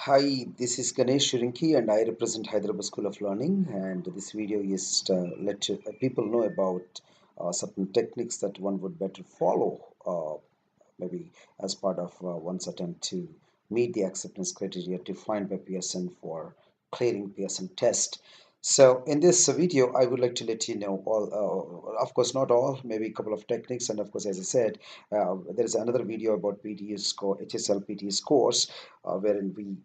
Hi, this is Ganesh Shirinki and I represent Hyderabad School of Learning, and this video is to let people know about certain techniques that one would better follow, maybe as part of one's attempt to meet the acceptance criteria defined by Pearson for clearing Pearson test. So in this video, I would like to let you know all, of course, not all, maybe a couple of techniques, and of course, as I said, there is another video about PTE score, HSL PTE scores, wherein we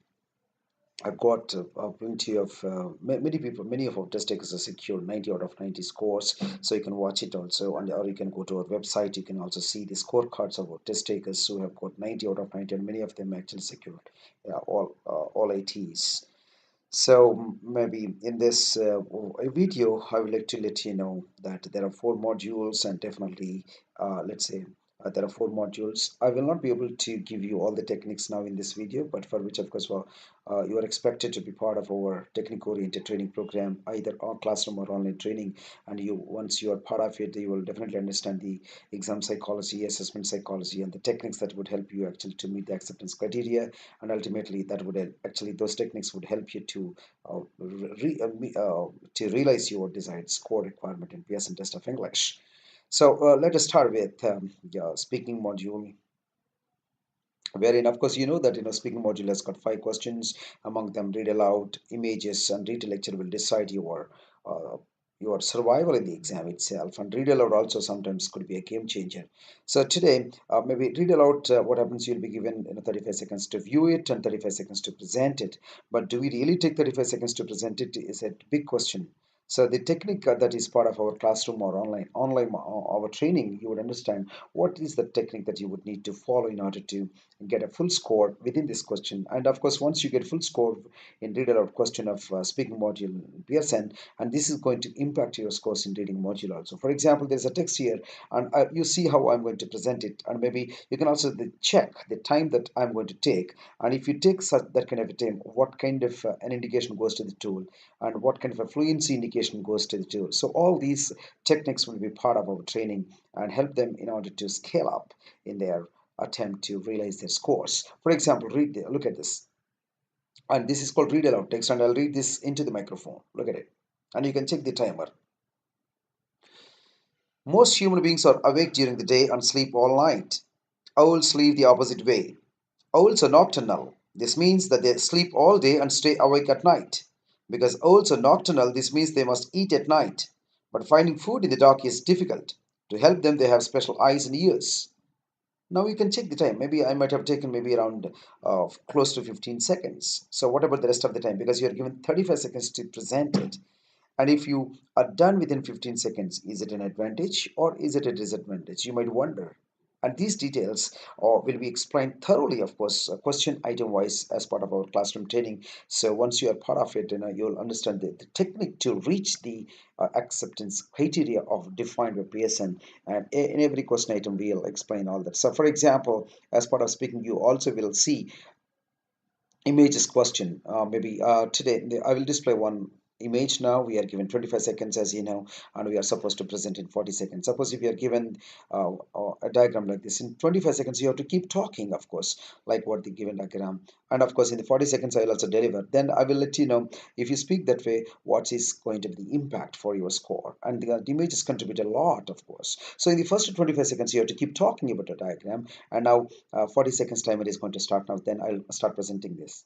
I've got plenty of many people, many of our test takers are secured 90 out of 90 scores. So you can watch it also, or you can go to our website. You can also see the scorecards of our test takers who have got 90 out of 90, and many of them actually secured all ATs. So maybe in this video, I would like to let you know that there are four modules, and definitely, let's say, there are four modules. I will not be able to give you all the techniques now in this video, but for which, of course, well, you are expected to be part of our technique-oriented training program, either on classroom or online training. And you, once you are part of it, you will definitely understand the exam psychology, assessment psychology, and the techniques that would help you actually to meet the acceptance criteria. And ultimately, that would actually those techniques would help you to realize your desired score requirement in Pearson test of English. So let us start with speaking module, wherein of course you know that speaking module has got five questions. Among them, read aloud, images, and read a lecture will decide uh, your survival in the exam itself. And read aloud also sometimes could be a game changer. So today, maybe read aloud. What happens? You'll be given 35 seconds to view it and 35 seconds to present it. But do we really take 35 seconds to present it? Is a big question. So the technique that is part of our classroom or online our training, you would understand what is the technique that you would need to follow in order to get a full score within this question. And of course, once you get full score in read aloud question of speaking module in Pearson, and this is going to impact your scores in reading module also. For example, there's a text here, and you see how I'm going to present it, and maybe you can also check the time that I'm going to take. And if you take such that kind of a time, what kind of an indication goes to the tool, and what kind of a fluency indication goes to the tool. So all these techniques will be part of our training and help them in order to scale up in their attempt to realize their scores. For example, look at this. And this is called read aloud text, and I'll read this into the microphone. Look at it. And you can check the timer. Most human beings are awake during the day and sleep all night. Owls sleep the opposite way. Owls are nocturnal. This means that they sleep all day and stay awake at night. Because owls are nocturnal, this means they must eat at night. But finding food in the dark is difficult. To help them, they have special eyes and ears. Now you can check the time. Maybe I might have taken maybe around close to 15 seconds. So what about the rest of the time? Because you are given 35 seconds to present it. And if you are done within 15 seconds, is it an advantage or is it a disadvantage? You might wonder. And these details will be explained thoroughly, of course, question item wise as part of our classroom training. So once you are part of it, you'll understand the technique to reach the acceptance criteria of defined by Pearson. And in every question item, we'll explain all that. So, for example, as part of speaking, you also will see images question. Maybe today I will display one image. Now we are given 25 seconds, as you know, and we are supposed to present in 40 seconds. Suppose if you are given a diagram like this in 25 seconds, you have to keep talking, of course, like what the given diagram. And of course, in the 40 seconds, I will also deliver. Then I will let you know if you speak that way, what is going to be the impact for your score. And the images contribute a lot, of course. So in the first 25 seconds, you have to keep talking about the diagram. And now 40 seconds timer is going to start now. Then I'll start presenting this.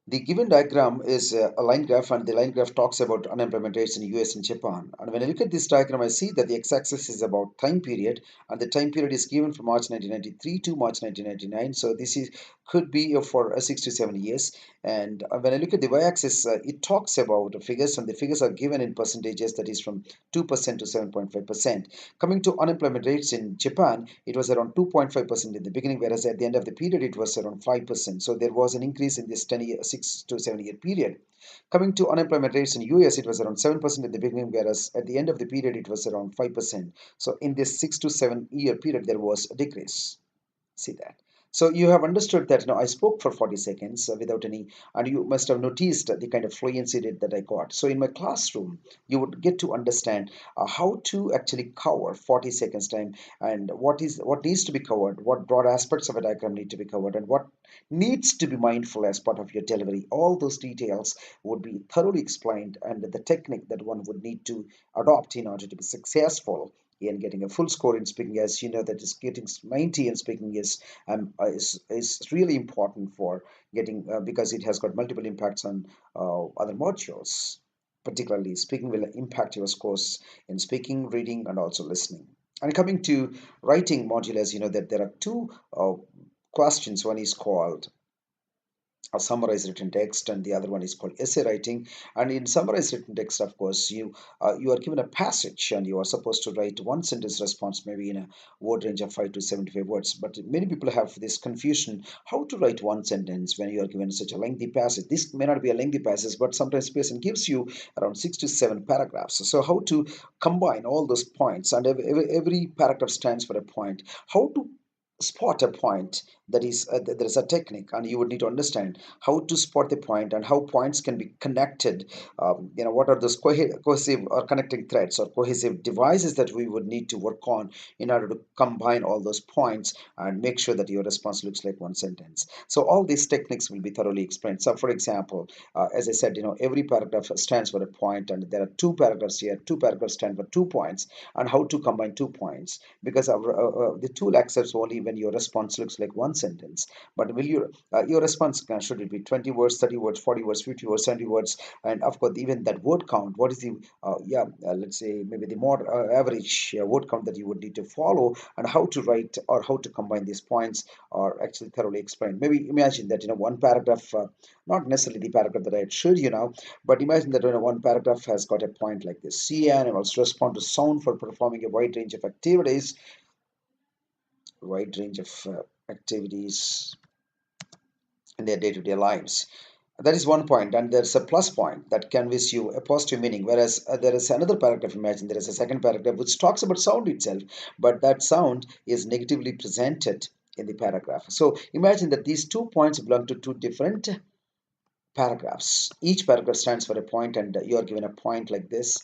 The given diagram is a line graph, and the line graph talks about unemployment rates in US and Japan. And when I look at this diagram, I see that the x-axis is about time period, and the time period is given from March 1993 to March 1999. So this is could be for 6 to 7 years. And when I look at the y-axis, it talks about figures, and the figures are given in percentages, that is from 2% to 7.5%. Coming to unemployment rates in Japan, it was around 2.5% in the beginning, whereas at the end of the period, it was around 5%. So there was an increase in this 6 to 7 year period. Coming to unemployment rates in US, it was around 7% at the beginning, whereas at the end of the period, it was around 5%. So in this 6 to 7 year period, there was a decrease. See that. So you have understood that I spoke for 40 seconds without any, and you must have noticed the kind of fluency that I got. So in my classroom, you would get to understand how to actually cover 40 seconds time, and what needs to be covered, what broad aspects of a diagram need to be covered, and what needs to be mindful as part of your delivery. All those details would be thoroughly explained, and the technique that one would need to adopt in order to be successful in getting a full score in speaking, as you know, that is getting 90 in speaking is really important for getting because it has got multiple impacts on other modules. Particularly, speaking will impact your scores in speaking, reading, and also listening. And coming to writing module, as you know, that there are two questions. One is called a summarized written text, and the other one is called essay writing. And in summarized written text, of course, you are given a passage and you are supposed to write one sentence response, maybe in a word range of 5 to 75 words. But many people have this confusion how to write one sentence when you are given such a lengthy passage. This may not be a lengthy passage, but sometimes person gives you around 6 to 7 paragraphs. So how to combine all those points, and every paragraph stands for a point. How to spot a point, that is there is a technique, and you would need to understand how to spot the point and how points can be connected. What are those cohesive or connecting threads or cohesive devices that we would need to work on in order to combine all those points and make sure that your response looks like one sentence. So all these techniques will be thoroughly explained. So for example, as I said, every paragraph stands for a point, and there are two paragraphs here. Two paragraphs stand for 2 points, and how to combine 2 points, because the tool accepts only when your response looks like one sentence. But will your response should it be 20 words, 30 words, 40 words, 50 words, 70 words, and of course even that word count. What is the let's say maybe the more average word count that you would need to follow, and how to write or how to combine these points are actually thoroughly explained. Maybe imagine that one paragraph, not necessarily the paragraph that I had showed you now, but imagine that one paragraph has got a point like this: see animals respond to sound for performing a wide range of activities, wide range of activities in their day-to-day lives. That is one point, and there's a plus point that conveys you a positive meaning. Whereas there is another paragraph. Imagine there is a second paragraph which talks about sound itself, but that sound is negatively presented in the paragraph. So imagine that these 2 points belong to two different paragraphs. Each paragraph stands for a point, and you are given a point like this.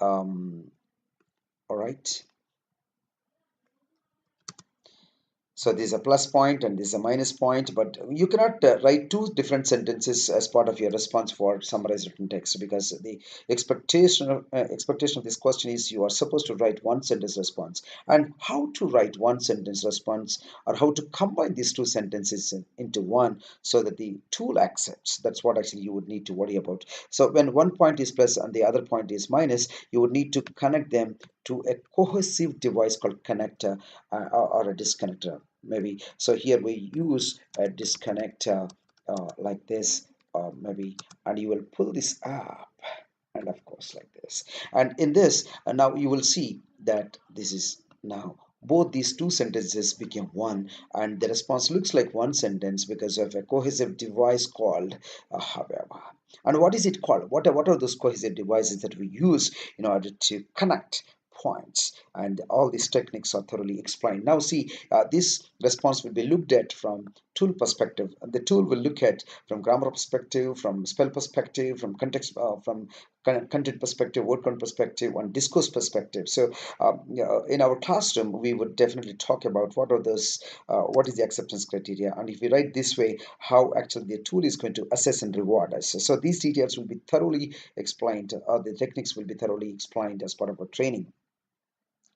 All right. So this is a plus point and this is a minus point, but you cannot write two different sentences as part of your response for summarized written text, because the expectation of this question is you are supposed to write one sentence response. And how to write one sentence response, or how to combine these two sentences into one so that the tool accepts, that's what actually you would need to worry about. So when one point is plus and the other point is minus, you would need to connect them to a cohesive device called connector, or a disconnector maybe. So here we use a disconnector like this, maybe, and you will pull this up, and of course like this. And in this, now you will see that this is now both these two sentences became one, and the response looks like one sentence because of a cohesive device called however. And what is it called? What are those cohesive devices that we use in order to connect points? And all these techniques are thoroughly explained. Now see, this response will be looked at from tool perspective. The tool will look at from grammar perspective, from spell perspective, from context, from content perspective, word count perspective, and discourse perspective. So in our classroom, we would definitely talk about what is the acceptance criteria, and if we write this way, how actually the tool is going to assess and reward us. So these details will be thoroughly explained, the techniques will be thoroughly explained as part of our training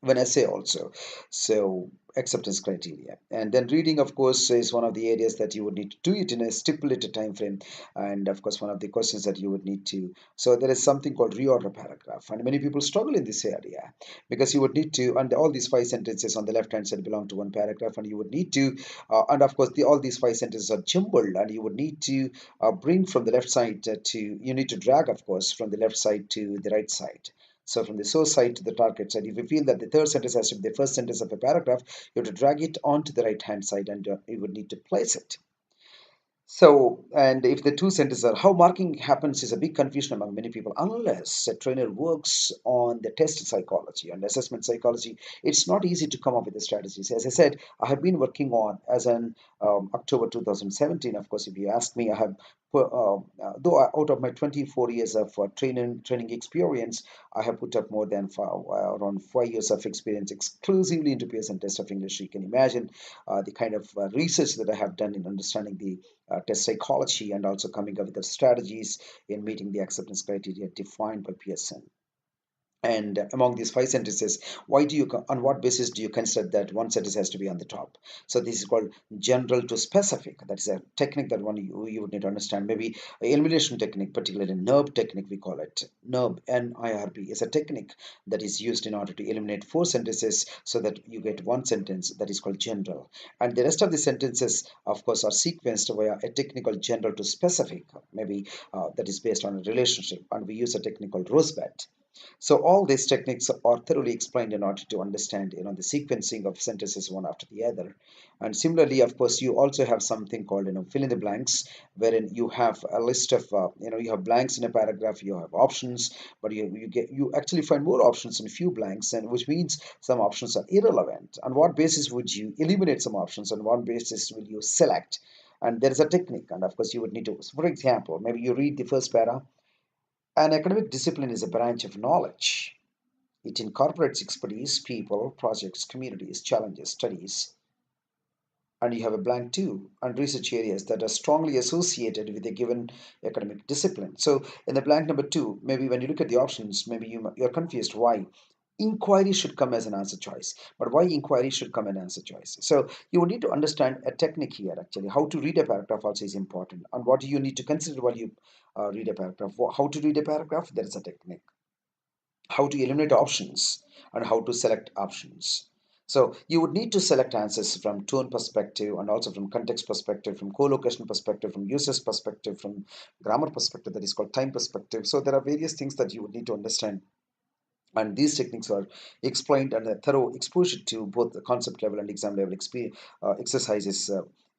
when essay also. So acceptance criteria, and then reading of course is one of the areas that you would need to do it in a stipulated time frame, and of course one of the questions that you would need to. So there is something called reorder paragraph, and many people struggle in this area because you would need to, and all these 5 sentences on the left hand side belong to one paragraph, and you would need to and of course all these 5 sentences are jumbled, and you would need to bring from the left side to, you need to drag of course from the left side to the right side. So from the source side to the target side, if you feel that the third sentence has to be the first sentence of a paragraph, you have to drag it onto the right hand side, and you would need to place it. So, and if the two sentences are, how marking happens is a big confusion among many people. Unless a trainer works on the test psychology and assessment psychology, it's not easy to come up with the strategies. As I said, I have been working on as an October 2017. Of course, if you ask me, I have out of my 24 years of training experience, I have put up more than around 5 years of experience exclusively into Pearson test of English. You can imagine the kind of research that I have done in understanding the test psychology and also coming up with the strategies in meeting the acceptance criteria defined by Pearson. And among these five sentences, on what basis do you consider that one sentence has to be on the top? So this is called general to specific. That is a technique that you would need to understand. Maybe elimination technique, particularly NERB technique, we call it. NERB, N-I-R-B, is a technique that is used in order to eliminate four sentences so that you get one sentence that is called general. And the rest of the sentences, of course, are sequenced via a technical general to specific, maybe that is based on a relationship. And we use a technique called Rosebud. So all these techniques are thoroughly explained in order to understand, the sequencing of sentences one after the other. And similarly, of course, you also have something called, fill in the blanks, wherein you have a list of, you have blanks in a paragraph, you have options, but you actually find more options in a few blanks, and which means some options are irrelevant. On what basis would you eliminate some options? On what basis will you select? And there is a technique, and of course, you would need to, for example, maybe you read the first para. An academic discipline is a branch of knowledge. It incorporates expertise, people, projects, communities, challenges, studies, and you have a blank too, and research areas that are strongly associated with a given academic discipline. So, in the blank number two, maybe when you look at the options, maybe you're confused why. Inquiry should come as an answer choice, but why inquiry should come an answer choice? So you will need to understand a technique here. Actually, how to read a paragraph also is important, and what do you need to consider while you read a paragraph? How to read a paragraph? There is a technique. How to eliminate options and how to select options. So you would need to select answers from tone perspective and also from context perspective, from co-location perspective, from users perspective, from grammar perspective, that is called time perspective. So there are various things that you would need to understand, and these techniques are explained and a thorough exposure to both the concept level and exam level exercises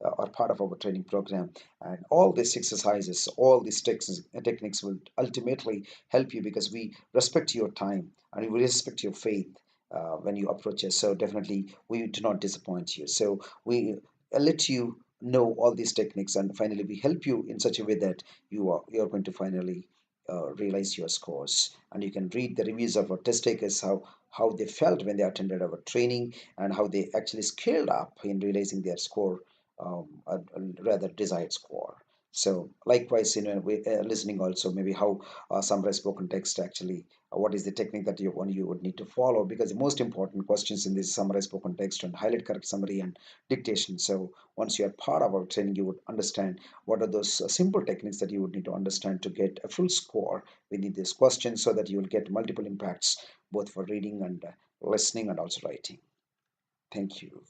are part of our training program. And all these exercises, all these techniques will ultimately help you because we respect your time and we respect your faith when you approach us. So definitely we do not disappoint you. So we let you know all these techniques, and finally we help you in such a way that you are going to finally realize your scores. And you can read the reviews of our test takers, how they felt when they attended our training and how they actually scaled up in realizing their score, a rather desired score. So likewise, listening also, maybe how summarize spoken text actually, what is the technique that you would need to follow, because the most important questions in this summarize spoken text and highlight correct summary and dictation. So once you are part of our training, you would understand what are those simple techniques that you would need to understand to get a full score within this question, so that you will get multiple impacts both for reading and listening and also writing. Thank you.